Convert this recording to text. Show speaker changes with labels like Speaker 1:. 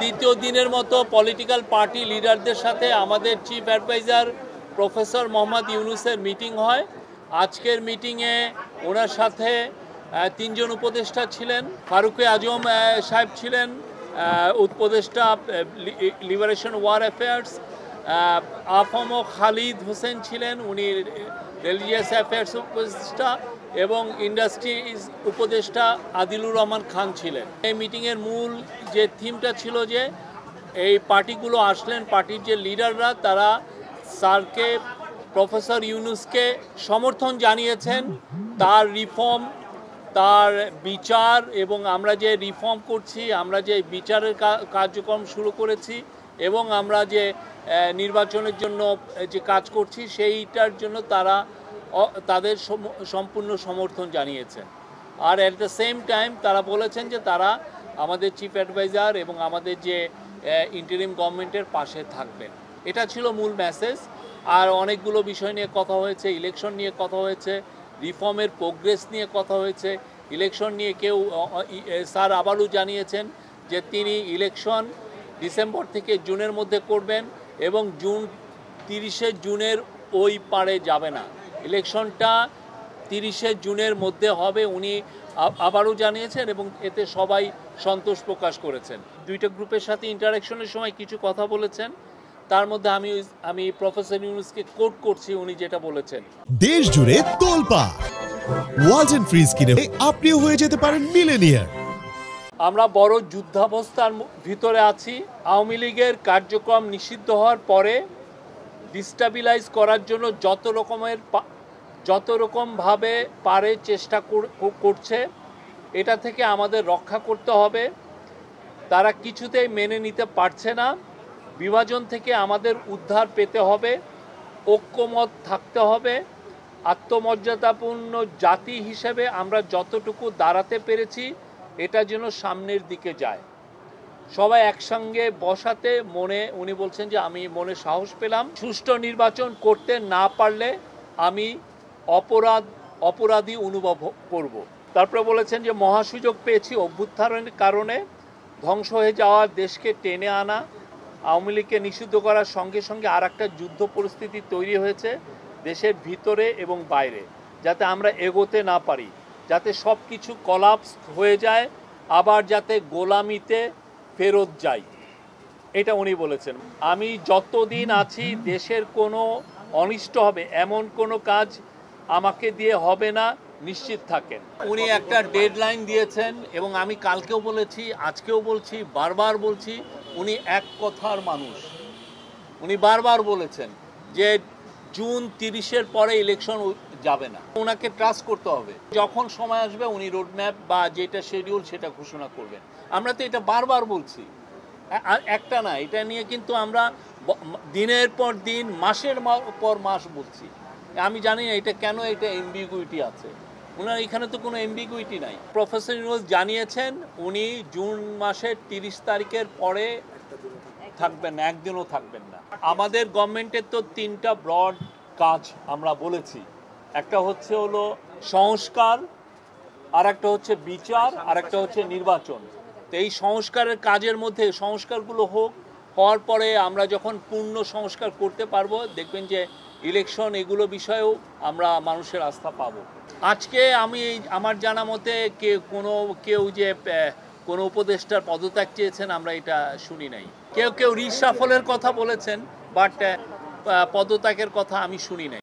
Speaker 1: দ্বিতীয় দিনের মতো পলিটিক্যাল পার্টি লিডারদের সাথে আমাদের চিফ অ্যাডভাইজার প্রফেসর মোহাম্মদ ইউনুসের মিটিং হয়। আজকের মিটিংয়ে ওনার সাথে তিনজন উপদেষ্টা ছিলেন। ফারুকে আজম সাহেব ছিলেন উপদেষ্টা liberation war affairs. AFM Khalid Hossain ছিলেন, উনি রিলিজিয়াস অ্যাফেয়ার্স উপদেষ্টা, এবং ইন্ডাস্ট্রিজ উপদেষ্টা আদিলুর রহমান খান ছিলেন। এই মিটিংয়ের মূল যে থিমটা ছিল যে এই পার্টিগুলো আসলেন, পার্টির যে লিডাররা তারা স্যারকে, প্রফেসর ইউনুসকে সমর্থন জানিয়েছেন, তার রিফর্ম, তার বিচার, এবং আমরা যে রিফর্ম করছি, আমরা যে বিচারের কার্যক্রম শুরু করেছি, এবং আমরা যে নির্বাচনের জন্য যে কাজ করছি সেইটার জন্য তারা তাদের সম্পূর্ণ সমর্থন জানিয়েছেন। আর অ্যাট দ্য সেম টাইম তারা বলেছেন যে তারা আমাদের চিফ অ্যাডভাইজার এবং আমাদের যে ইন্টারিম গভর্নমেন্টের পাশে থাকবেন। এটা ছিল মূল মেসেজ। আর অনেকগুলো বিষয় নিয়ে কথা হয়েছে, ইলেকশন নিয়ে কথা হয়েছে, রিফর্মের প্রোগ্রেস নিয়ে কথা হয়েছে। ইলেকশন নিয়ে স্যার আবারও জানিয়েছেন যে তিনি ইলেকশন ডিসেম্বর থেকে জুনের মধ্যে করবেন, এবং 30শে জুনের ওই পারে যাবে না, ইলেকশনটা 30শে জুনের মধ্যে হবে, উনি আবারও জানিয়েছেন, এবং এতে সবাই সন্তোষ প্রকাশ করেছেন। দুইটা গ্রুপের সাথে ইন্টারাকশনের সময় কিছু কথা বলেছেন, তার মধ্যে আমি প্রফেসর ইউনুসকে কোট করছি, উনি যেটা বলেছেন,
Speaker 2: দেশ জুড়ে তোলপাড় ওয়ালটন ফ্রিজ কিনে আপনিও হয়ে যেতে পারেন মিলেনিয়ার।
Speaker 1: আমরা বড় যুদ্ধাবস্থার ভিতরে আছি। আওয়ামী লীগের কার্যক্রম নিষিদ্ধ হওয়ার পরে ডিস্টাবিলাইজ করার জন্য যত রকমভাবে পারে চেষ্টা করছে। এটা থেকে আমাদের রক্ষা করতে হবে। তারা কিছুতেই মেনে নিতে পারছে না। বিভাজন থেকে আমাদের উদ্ধার পেতে হবে, ঐক্যমত থাকতে হবে। আত্মমর্যাদাপূর্ণ জাতি হিসেবে আমরা যতটুকু দাঁড়াতে পেরেছি এটা যেন সামনের দিকে যায়। সবাই একসঙ্গে বসাতে উনি বলছেন যে আমি মনে সাহস পেলাম। সুষ্ঠু নির্বাচন করতে না পারলে আমি অপরাধী অনুভব করব। তারপরে বলেছেন যে মহাসুযোগ পেয়েছি অভ্যুত্থানের কারণে, ধ্বংস হয়ে যাওয়া দেশকে টেনে আনা, আওয়ামী লীগকে নিষিদ্ধ করার সঙ্গে সঙ্গে আর একটা যুদ্ধ পরিস্থিতি তৈরি হয়েছে দেশের ভিতরে এবং বাইরে, যাতে আমরা এগোতে না পারি, যাতে সব কিছু কলাপস হয়ে যায়, আবার যাতে গোলামিতে ফেরত যাই, এটা উনি বলেছেন। আমি যতদিন আছি দেশের কোনো অনিষ্ট হবে এমন কোনো কাজ আমাকে দিয়ে হবে না, নিশ্চিত থাকেন। উনি একটা ডেডলাইন দিয়েছেন, এবং আমি কালকেও বলেছি, আজকেও বলছি, বারবার বলছি, উনি এক কথার মানুষ। উনি বারবার বলেছেন যে জুন 30-এর পরে ইলেকশন যাবে না। ওনাকে ট্রাস্ট করতে হবে। যখন সময় আসবে উনি রোডম্যাপ বা যেটা শিডিউল সেটা ঘোষণা করবেন। আমরা তো এটা বারবার বলছি, একটা না, এটা নিয়ে কিন্তু আমরা দিনের পর দিন, মাসের পর মাস বলছি। আমি জানি না এটা কেন, এটা এমবিগুইটি আছে। ওনার এখানে তো কোনো এমবিগুইটি নাই। প্রফেসর ইউনুস জানিয়েছেন উনি জুন মাসের 30 তারিখের পরে থাকবেন না, একদিনও থাকবেন না। আমাদের গভর্নমেন্টের তো 3টা ব্রড কাজ আমরা বলেছি। একটা হচ্ছে হলো সংস্কার, আর একটা হচ্ছে বিচার, আর একটা হচ্ছে নির্বাচন। তো এই সংস্কারের কাজের মধ্যে সংস্কারগুলো হওয়ার পরে আমরা যখন পূর্ণ সংস্কার করতে পারবো, দেখবেন যে ইলেকশন এগুলো বিষয়েও আমরা মানুষের আস্থা পাবো। আজকে আমার জানা মতে কেউ যে কোনো উপদেষ্টার পদত্যাগ চেয়েছেন আমরা এটা শুনি নাই। কেউ রিশাফলের কথা বলেছেন, বাট পদত্যাগের কথা আমি শুনি নাই।